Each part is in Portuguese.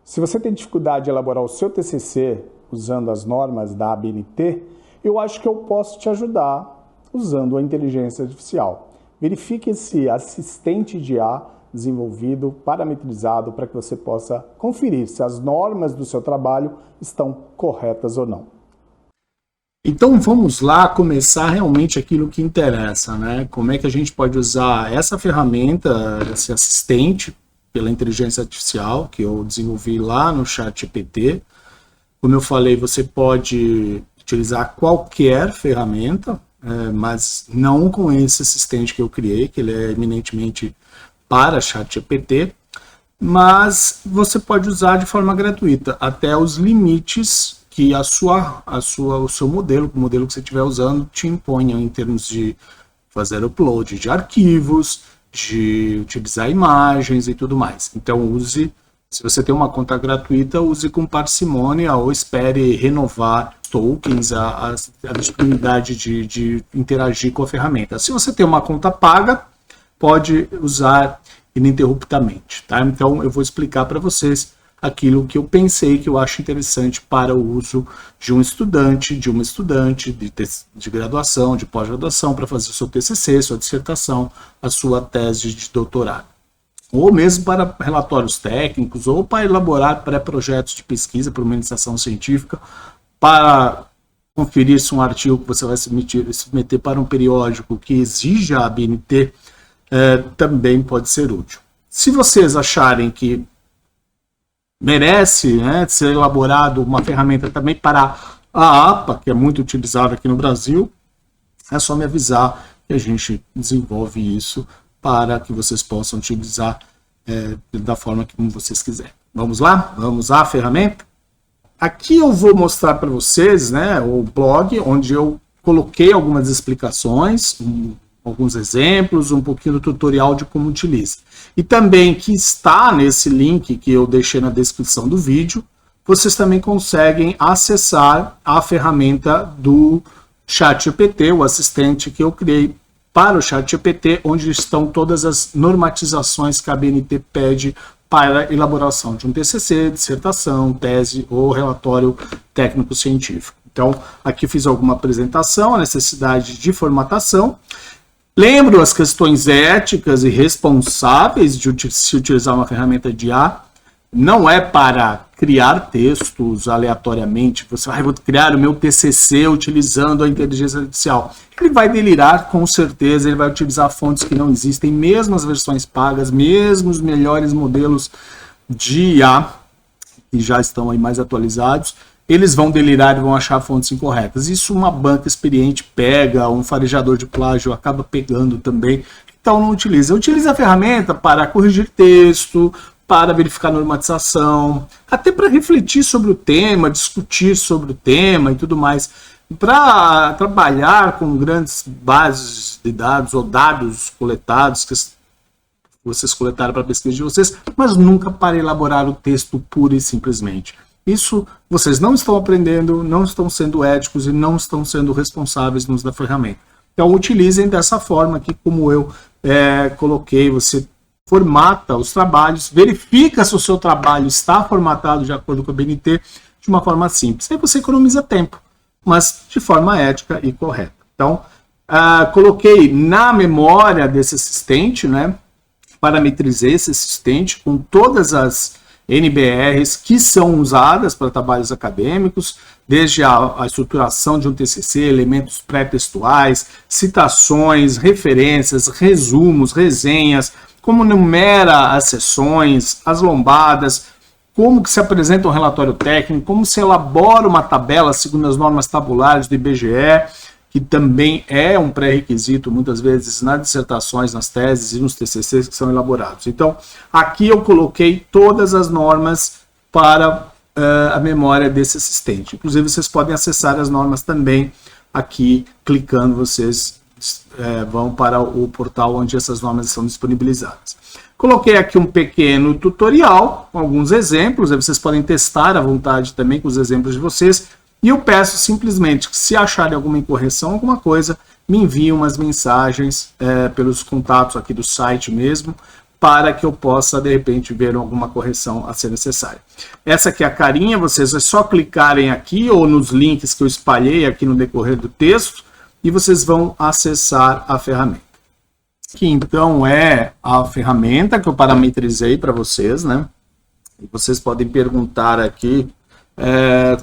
Se você tem dificuldade de elaborar o seu TCC usando as normas da ABNT, eu acho que eu posso te ajudar usando a inteligência artificial. Verifique esse assistente de IA desenvolvido, parametrizado, para que você possa conferir se as normas do seu trabalho estão corretas ou não. Então vamos lá começar realmente aquilo que interessa, né? Como é que a gente pode usar essa ferramenta, esse assistente pela inteligência artificial que eu desenvolvi lá no ChatGPT. Como eu falei, você pode utilizar qualquer ferramenta, mas não com esse assistente que eu criei, que ele é eminentemente para ChatGPT, mas você pode usar de forma gratuita até os limites que o seu modelo, o modelo que você estiver usando, te imponha em termos de fazer upload de arquivos, de utilizar imagens e tudo mais. Então use, se você tem uma conta gratuita, use com parcimônia ou espere renovar tokens, a disponibilidade de interagir com a ferramenta. Se você tem uma conta paga, pode usar ininterruptamente, tá? Então eu vou explicar para vocês aquilo que eu pensei que eu acho interessante para o uso de um estudante, de uma estudante de graduação, de pós-graduação, para fazer o seu TCC, sua dissertação, a sua tese de doutorado. Ou mesmo para relatórios técnicos, ou para elaborar pré-projetos de pesquisa para uma iniciação científica, para conferir se um artigo que você vai submeter para um periódico que exija a ABNT também pode ser útil. Se vocês acharem que merece, né, ser elaborado uma ferramenta também para a APA, que é muito utilizada aqui no Brasil, é só me avisar que a gente desenvolve isso para que vocês possam utilizar da forma que vocês quiserem. Vamos lá? Vamos à ferramenta? Aqui eu vou mostrar para vocês, né, o blog, onde eu coloquei algumas explicações, alguns exemplos, um pouquinho do tutorial de como utiliza. E também que está nesse link que eu deixei na descrição do vídeo, vocês também conseguem acessar a ferramenta do ChatGPT, o assistente que eu criei para o ChatGPT, onde estão todas as normatizações que a ABNT pede para a elaboração de um TCC, dissertação, tese ou relatório técnico-científico. Então, aqui fiz alguma apresentação, a necessidade de formatação. Lembro as questões éticas e responsáveis de se utilizar uma ferramenta de IA. Não é para criar textos aleatoriamente. Você vai criar o meu TCC utilizando a inteligência artificial. Ele vai delirar com certeza, ele vai utilizar fontes que não existem, mesmo as versões pagas, mesmo os melhores modelos de IA, que já estão aí mais atualizados. Eles vão delirar e vão achar fontes incorretas. Isso uma banca experiente pega, um farejador de plágio acaba pegando também. Então não utiliza. Utiliza a ferramenta para corrigir texto, para verificar normatização, até para refletir sobre o tema, discutir sobre o tema e tudo mais. Para trabalhar com grandes bases de dados ou dados coletados que vocês coletaram para a pesquisa de vocês, mas nunca para elaborar o texto pura e simplesmente. Isso vocês não estão aprendendo, não estão sendo éticos e não estão sendo responsáveis no uso da ferramenta. Então utilizem dessa forma aqui, como eu coloquei, você formata os trabalhos, verifica se o seu trabalho está formatado de acordo com a ABNT de uma forma simples. Aí você economiza tempo, mas de forma ética e correta. Então, coloquei na memória desse assistente, né, parametrizei esse assistente com todas as NBRs que são usadas para trabalhos acadêmicos, desde a estruturação de um TCC, elementos pré-textuais, citações, referências, resumos, resenhas, como numera as sessões, as lombadas, como que se apresenta um relatório técnico, como se elabora uma tabela segundo as normas tabulares do IBGE, que também é um pré-requisito, muitas vezes, nas dissertações, nas teses e nos TCCs que são elaborados. Então, aqui eu coloquei todas as normas para a memória desse assistente. Inclusive, vocês podem acessar as normas também aqui, clicando, vocês vão para o portal onde essas normas estão disponibilizadas. Coloquei aqui um pequeno tutorial, com alguns exemplos, aí vocês podem testar à vontade também com os exemplos de vocês. E eu peço simplesmente que, se acharem alguma incorreção, alguma coisa, me enviem umas mensagens pelos contatos aqui do site mesmo, para que eu possa, de repente, ver alguma correção a ser necessária. Essa aqui é a carinha, vocês é só clicarem aqui ou nos links que eu espalhei aqui no decorrer do texto e vocês vão acessar a ferramenta. Que então é a ferramenta que eu parametrizei para vocês, né? E vocês podem perguntar aqui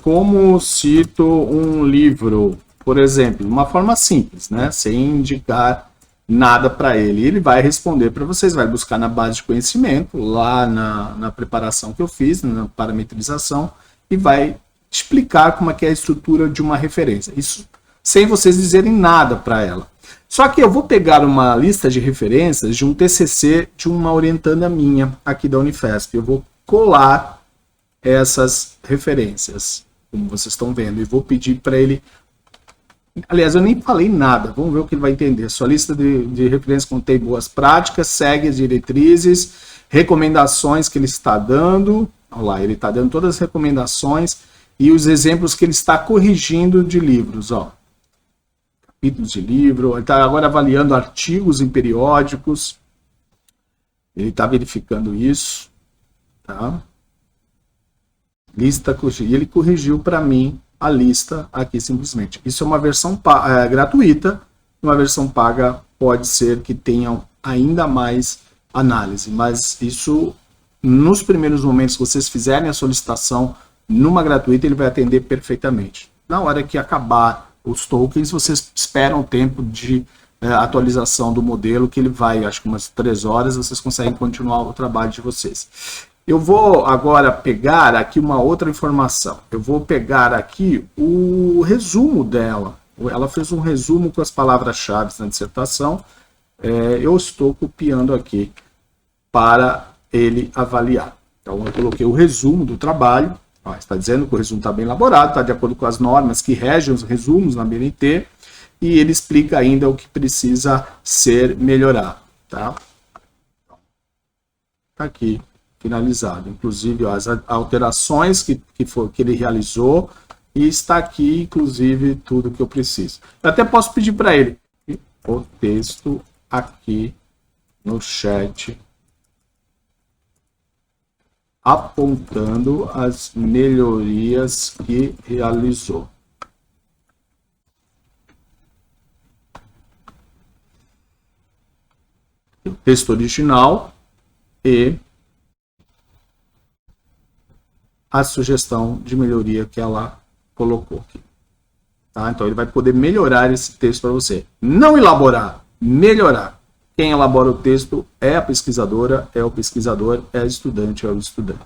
como cito um livro, por exemplo, de uma forma simples, né? Sem indicar nada para ele. Ele vai responder para vocês, vai buscar na base de conhecimento, lá na preparação que eu fiz, na parametrização, e vai explicar como é que é a estrutura de uma referência. Isso sem vocês dizerem nada para ela. Só que eu vou pegar uma lista de referências de um TCC de uma orientanda minha aqui da Unifesp. Eu vou colar essas referências, como vocês estão vendo, e vou pedir para ele. Aliás, eu nem falei nada, vamos ver o que ele vai entender. Sua lista de referências contém boas práticas, segue as diretrizes, recomendações que ele está dando. Olha lá, ele está dando todas as recomendações e os exemplos que ele está corrigindo de livros. Ó. Capítulos de livro, ele está agora avaliando artigos em periódicos. Ele está verificando isso. Tá? Lista, e ele corrigiu para mim a lista aqui simplesmente. Isso é uma versão gratuita, uma versão paga pode ser que tenham ainda mais análise, mas isso nos primeiros momentos que vocês fizerem a solicitação numa gratuita, ele vai atender perfeitamente. Na hora que acabar os tokens, vocês esperam o tempo de atualização do modelo, que ele vai, acho que umas 3 horas, vocês conseguem continuar o trabalho de vocês. Eu vou agora pegar aqui uma outra informação. Eu vou pegar aqui o resumo dela. Ela fez um resumo com as palavras-chave na dissertação. Eu estou copiando aqui para ele avaliar. Então, eu coloquei o resumo do trabalho. Ó, está dizendo que o resumo está bem elaborado, está de acordo com as normas que regem os resumos na BNT. E ele explica ainda o que precisa ser melhorado. Tá? Tá aqui. Finalizado, inclusive ó, as alterações que ele realizou, e está aqui, inclusive, tudo que eu preciso. Eu até posso pedir para ele o texto aqui no chat, apontando as melhorias que realizou. O texto original e a sugestão de melhoria que ela colocou aqui. Tá? Então ele vai poder melhorar esse texto para você. Não elaborar, melhorar. Quem elabora o texto é a pesquisadora, é o pesquisador, é a estudante, é o estudante.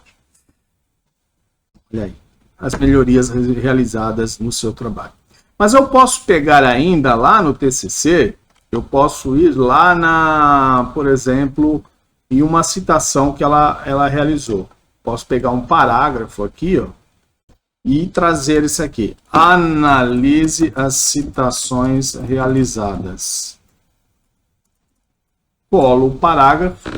Olha aí, as melhorias realizadas no seu trabalho. Mas eu posso pegar ainda lá no TCC, eu posso ir lá por exemplo, em uma citação que ela realizou. Posso pegar um parágrafo aqui, ó, e trazer isso aqui. Analise as citações realizadas. Colo o parágrafo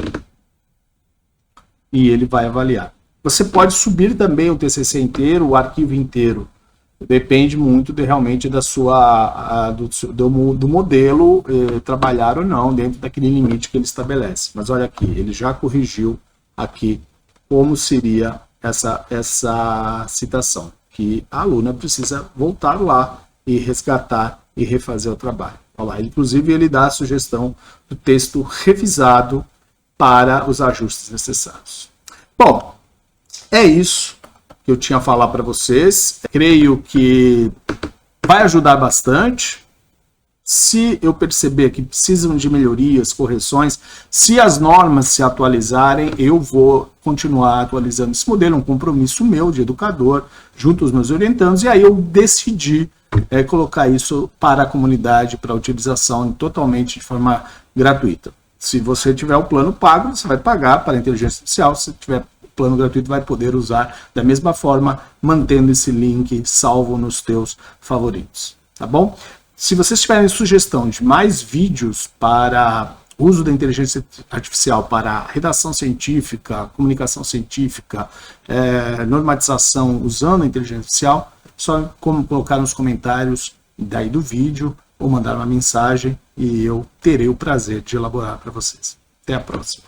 e ele vai avaliar. Você pode subir também o TCC inteiro, o arquivo inteiro. Depende muito realmente da do modelo trabalhar ou não dentro daquele limite que ele estabelece. Mas olha aqui, ele já corrigiu aqui como seria essa citação, que a aluna precisa voltar lá e resgatar e refazer o trabalho. Olha lá, inclusive ele dá a sugestão do texto revisado para os ajustes necessários. Bom, é isso que eu tinha a falar para vocês. Creio que vai ajudar bastante. Se eu perceber que precisam de melhorias, correções, se as normas se atualizarem, eu vou continuar atualizando esse modelo, um compromisso meu de educador, junto aos meus orientandos, e aí eu decidi colocar isso para a comunidade, para utilização totalmente de forma gratuita. Se você tiver o plano pago, você vai pagar para a inteligência artificial, se tiver o plano gratuito, vai poder usar da mesma forma, mantendo esse link salvo nos teus favoritos, tá bom? Se vocês tiverem sugestão de mais vídeos para uso da inteligência artificial para redação científica, comunicação científica, normatização usando a inteligência artificial, só como colocar nos comentários daí do vídeo ou mandar uma mensagem e eu terei o prazer de elaborar para vocês. Até a próxima.